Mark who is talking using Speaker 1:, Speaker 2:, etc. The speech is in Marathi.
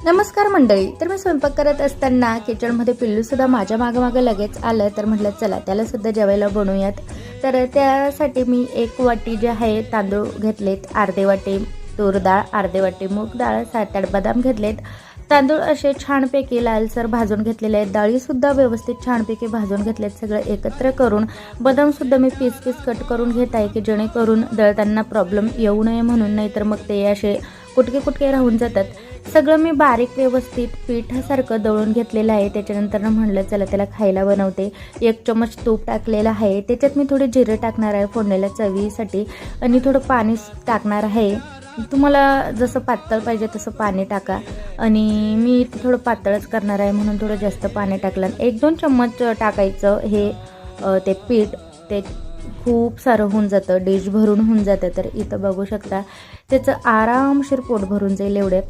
Speaker 1: नमस्कार मंडळी. तर मी स्वयंपाक करत असताना किचनमध्ये पिल्लूसुद्धा माझ्या मागं लगेच आलं. तर म्हटलं चला त्याला सुद्धा जेवायला बनवूयात. तर त्यासाठी मी 1 वाटी जे आहे तांदूळ घेतलेत, अर्धे वाटी तूर डाळ, अर्धे वाटी मूग डाळ, 7-8 बदाम घेतलेत. तांदूळ असे छानपैकी लालसर भाजून घेतलेले आहेत. डाळीसुद्धा व्यवस्थित छानपैकी भाजून घेतलेत. सगळं एकत्र करून बदामसुद्धा मी पीस कट करून घेत आहे की जेणेकरून दळताना प्रॉब्लेम येऊ नये म्हणून, नाहीतर मग ते असे कुटके राहून जातात. सगळं मी बारीक व्यवस्थित पिठासारखं दळून घेतलेलं आहे. त्याच्यानंतर म्हणलं चला त्याला खायला बनवते. 1 चमच तूप टाकलेलं आहे. त्याच्यात मी थोडे जिरे टाकणार आहे फोडणीला चवीसाठी आणि थोडं पाणी टाकणार आहे. तुम्हाला जसं पातळ पाहिजे तसं पाणी टाका आणि मी थोडं पातळच करणार आहे म्हणून थोडं जास्त पाणी टाकलं. 1-2 चम्मच टाकायचं हे ते पीठ. ते खूप सारं होऊन जातं, डिश भरून होऊन जातं. तर इथं बघू शकता त्याचं आरामशीर पोट भरून जाईल एवढ्यात.